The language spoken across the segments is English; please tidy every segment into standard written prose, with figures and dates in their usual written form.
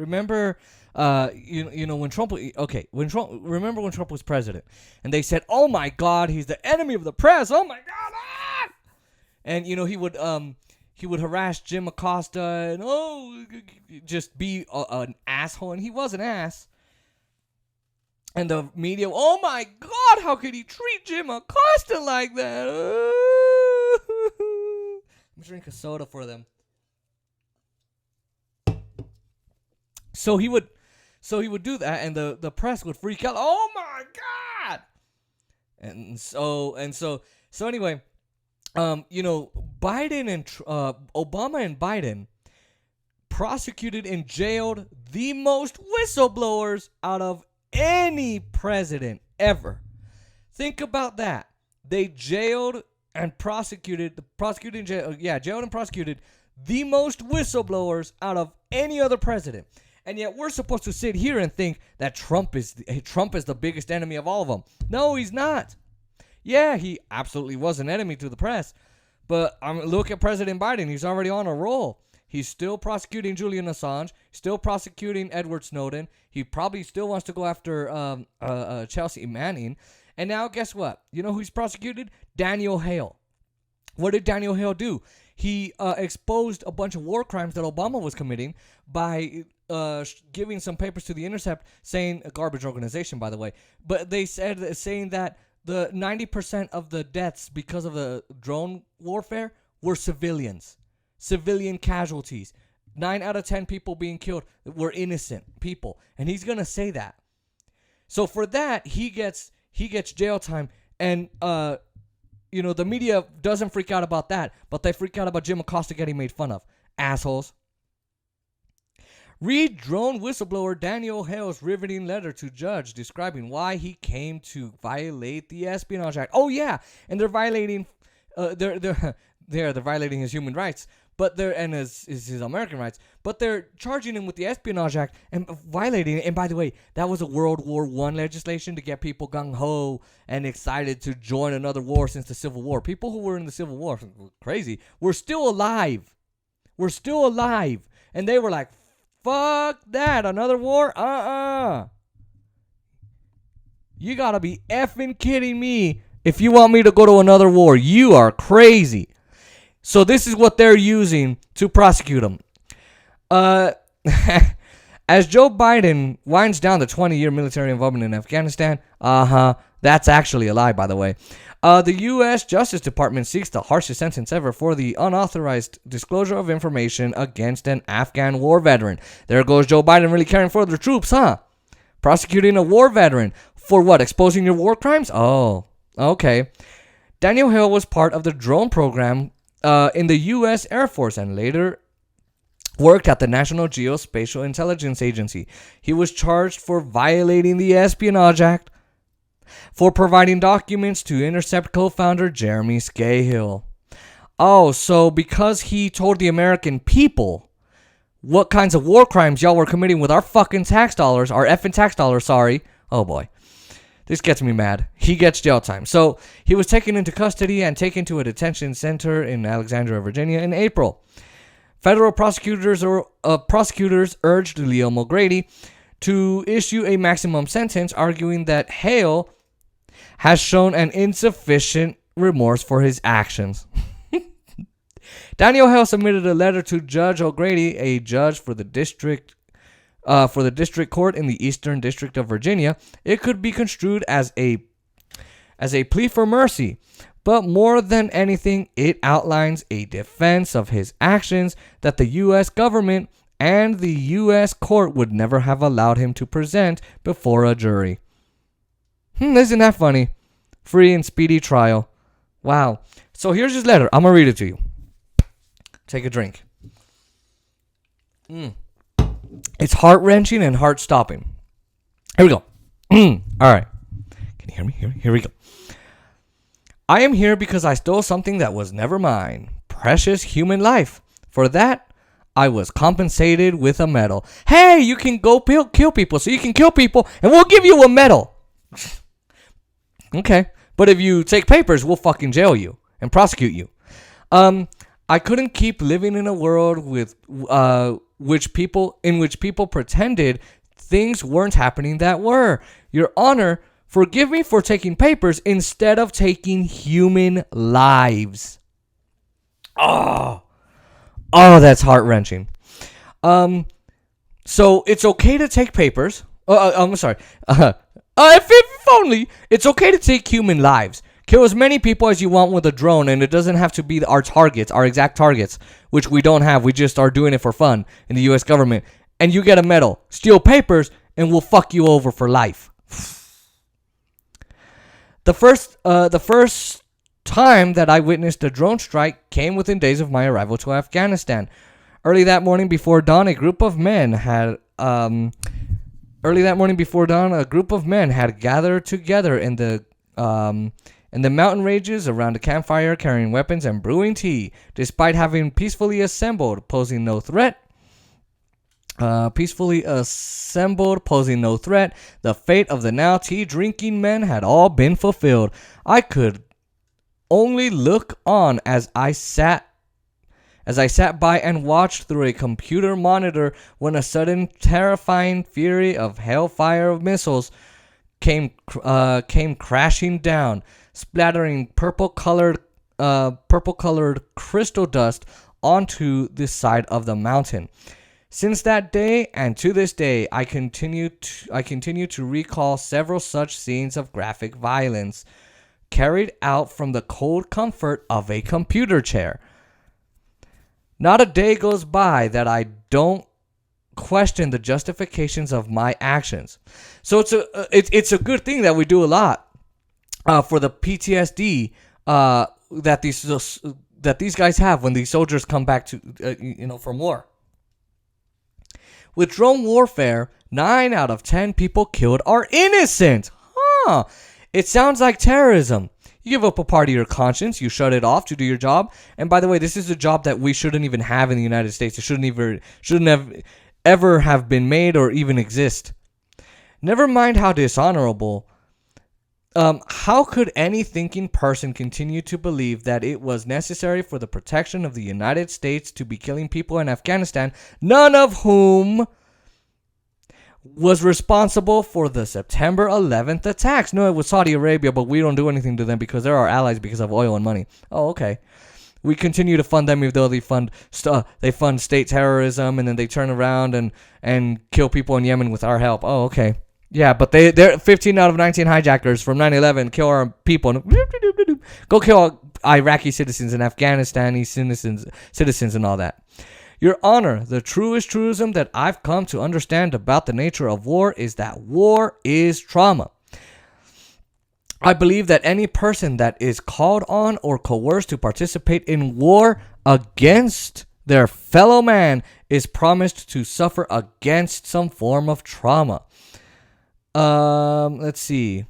Remember, you know when Trump. Okay, remember when Trump was president, and they said, "Oh my God, he's the enemy of the press." Oh my God, and he would harass Jim Acosta and just be an asshole, and he was an ass. And the media, oh my God, how could he treat Jim Acosta like that? I'm drink a soda for them. So he would do that, and the press would freak out. Oh my God! And so anyway, Biden and Obama and Biden prosecuted and jailed the most whistleblowers out of any president ever. Think about that. They jailed and prosecuted jailed and prosecuted the most whistleblowers out of any other president. And yet we're supposed to sit here and think that Trump is the biggest enemy of all of them. No, he's not. Yeah, he absolutely was an enemy to the press. But look at President Biden. He's already on a roll. He's still prosecuting Julian Assange, still prosecuting Edward Snowden. He probably still wants to go after Chelsea Manning. And now guess what? You know who he's prosecuted? Daniel Hale. What did Daniel Hale do? He exposed a bunch of war crimes that Obama was committing by giving some papers to The Intercept saying, a garbage organization, by the way, but they saying that the 90% of the deaths because of the drone warfare were civilians. Civilian casualties. 9 out of 10 people being killed were innocent people. And he's going to say that. So for that, he gets jail time. And, the media doesn't freak out about that. But they freak out about Jim Acosta getting made fun of. Assholes. Read drone whistleblower Daniel Hale's riveting letter to judge describing why he came to violate the Espionage Act. Oh, yeah. And they're violating... they're violating his human rights. But his American rights, but they're charging him with the Espionage Act and violating it. And by the way, that was a World War I legislation to get people gung-ho and excited to join another war since the Civil War. People who were in the Civil War, crazy, were still alive. And they were like, fuck that, another war? You gotta be effing kidding me if you want me to go to another war. You are crazy. So this is what they're using to prosecute him. As Joe Biden winds down the 20-year military involvement in Afghanistan, that's actually a lie, by the way. The U.S. Justice Department seeks the harshest sentence ever for the unauthorized disclosure of information against an Afghan war veteran. There goes Joe Biden really caring for the troops, huh? Prosecuting a war veteran. For what? Exposing your war crimes? Oh, okay. Daniel Hale was part of the drone program in the U.S. Air Force and later worked at the National Geospatial Intelligence Agency. He was charged for violating the Espionage Act for providing documents to Intercept co-founder Jeremy Scahill. Oh, so because he told the American people what kinds of war crimes y'all were committing with our fucking tax dollars, our effing tax dollars, sorry. Oh boy. This gets me mad. He gets jail time. So he was taken into custody and taken to a detention center in Alexandria, Virginia in April. Federal prosecutors urged Leo Mulgrady to issue a maximum sentence, arguing that Hale has shown an insufficient remorse for his actions. Daniel Hale submitted a letter to Judge O'Grady, a judge for the district court in the Eastern District of Virginia. It could be construed as a plea for mercy, but more than anything, it outlines a defense of his actions that the U.S. government and the U.S. court would never have allowed him to present before a jury. Isn't that funny? Free and speedy trial. Wow. So here's his letter. I'm going to read it to you. Take a drink. It's heart-wrenching and heart-stopping. Here we go. All right. Can you hear me? Here we go. I am here because I stole something that was never mine. Precious human life. For that, I was compensated with a medal. Hey, you can go kill people, so you can kill people, and we'll give you a medal. Okay. But if you take papers, we'll fucking jail you and prosecute you. I couldn't keep living in a world which people pretended things weren't happening that were. Your Honor, forgive me for taking papers instead of taking human lives. Oh, that's heart-wrenching. So it's okay to take papers. I'm sorry. If only it's okay to take human lives. Kill as many people as you want with a drone, and it doesn't have to be our targets, our exact targets, which we don't have. We just are doing it for fun in the U.S. government. And you get a medal. Steal papers, and we'll fuck you over for life. The first time that I witnessed a drone strike came within days of my arrival to Afghanistan. Early that morning before dawn, a group of men had gathered together in the mountain ranges around a campfire, carrying weapons and brewing tea. Despite having peacefully assembled, posing no threat, the fate of the now tea-drinking men had all been fulfilled. I could only look on as I sat by and watched through a computer monitor when a sudden terrifying fury of hellfire of missiles came crashing down, splattering purple-colored crystal dust onto the side of the mountain. Since that day and to this day, I continue to recall several such scenes of graphic violence carried out from the cold comfort of a computer chair. Not a day goes by that I don't question the justifications of my actions. So it's a good thing that we do a lot for the PTSD that these guys have when these soldiers come back to from war. With drone warfare, 9 out of 10 people killed are innocent. It sounds like terrorism. You give up a part of your conscience, you shut it off to do your job. And by the way, this is a job that we shouldn't even have in the United States. It shouldn't ever have been made or even exist. Never mind how dishonorable. How could any thinking person continue to believe that it was necessary for the protection of the United States to be killing people in Afghanistan, none of whom was responsible for the September 11th attacks? No, it was Saudi Arabia, but we don't do anything to them because they're our allies because of oil and money. Oh, okay. We continue to fund them even though they fund state terrorism, and then they turn around and kill people in Yemen with our help. Oh, okay. Yeah, but they're 15 out of 19 hijackers from 9/11 kill our people. Go kill Iraqi citizens and Afghanistani citizens and all that. Your Honor, the truest truism that I've come to understand about the nature of war is that war is trauma. I believe that any person that is called on or coerced to participate in war against their fellow man is promised to suffer against some form of trauma. Let's see.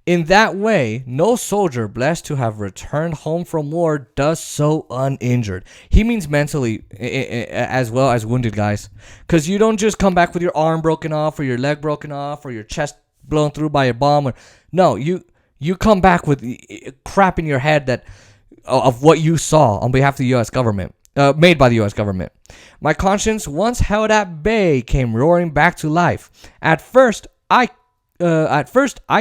In that way, no soldier blessed to have returned home from war does so uninjured. He means mentally as well as wounded, guys. Because you don't just come back with your arm broken off or your leg broken off or your chest blown through by a bomb. No, you come back with crap in your head of what you saw on behalf of the U.S. government. Made by the U.S. government. My conscience, once held at bay, came roaring back to life. At first, I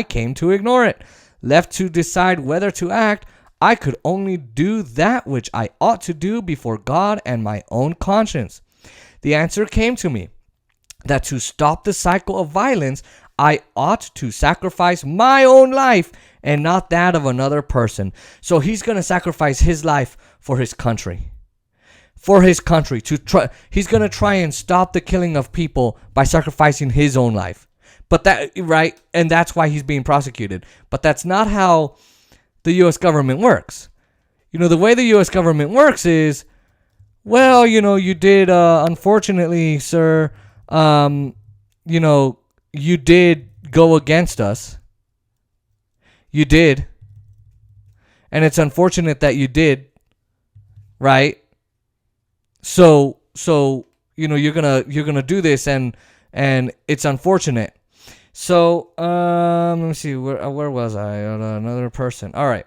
came to ignore it. Left to decide whether to act, I could only do that which I ought to do before God and my own conscience. The answer came to me that to stop the cycle of violence, I ought to sacrifice my own life and not that of another person. So he's going to sacrifice his life for his country. For his country. He's going to try and stop the killing of people by sacrificing his own life. But and that's why he's being prosecuted. But that's not how the U.S. government works. The way the U.S. government works is, well, you did, unfortunately, sir, you did go against us. You did. And it's unfortunate that you did, right? So you're gonna do this, and it's unfortunate. So let me see, where was I? Another person. All right.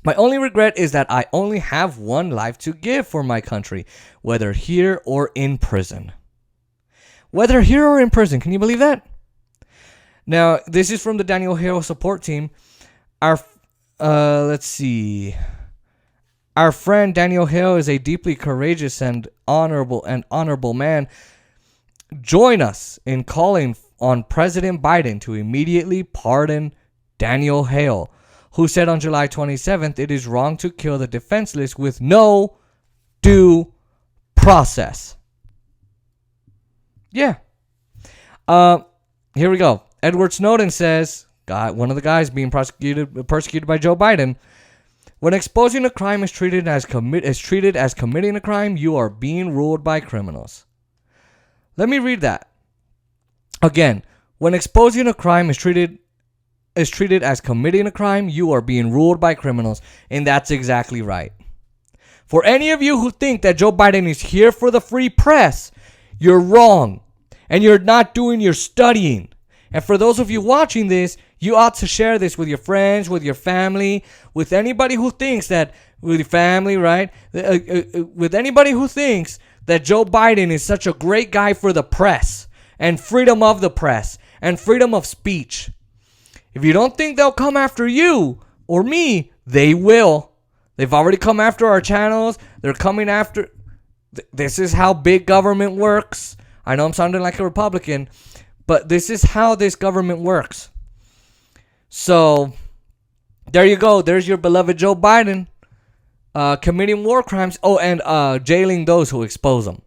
My only regret is that I only have one life to give for my country, whether here or in prison. Whether here or in prison. Can you believe that? Now, this is from the Daniel Hale support team. Let's see. Our friend Daniel Hale is a deeply courageous and honorable man. Join us in calling on President Biden to immediately pardon Daniel Hale, who said on July 27th, it is wrong to kill the defenseless with no due process. Yeah. Here we go. Edward Snowden says, one of the guys being persecuted by Joe Biden, when exposing a crime is treated as committing a crime, you are being ruled by criminals. Let me read that. Again, when exposing a crime is treated as committing a crime, you are being ruled by criminals. And that's exactly right. For any of you who think that Joe Biden is here for the free press, you're wrong. And you're not doing your studying. And for those of you watching this, you ought to share this with your friends, with your family, with anybody who thinks that, with your family, right? With anybody who thinks that Joe Biden is such a great guy for the press and freedom of the press and freedom of speech. If you don't think they'll come after you or me, they will. They've already come after our channels. They're coming after. This is how big government works. I know I'm sounding like a Republican, but this is how this government works. So, there you go. There's your beloved Joe Biden committing war crimes. Oh, and jailing those who expose them.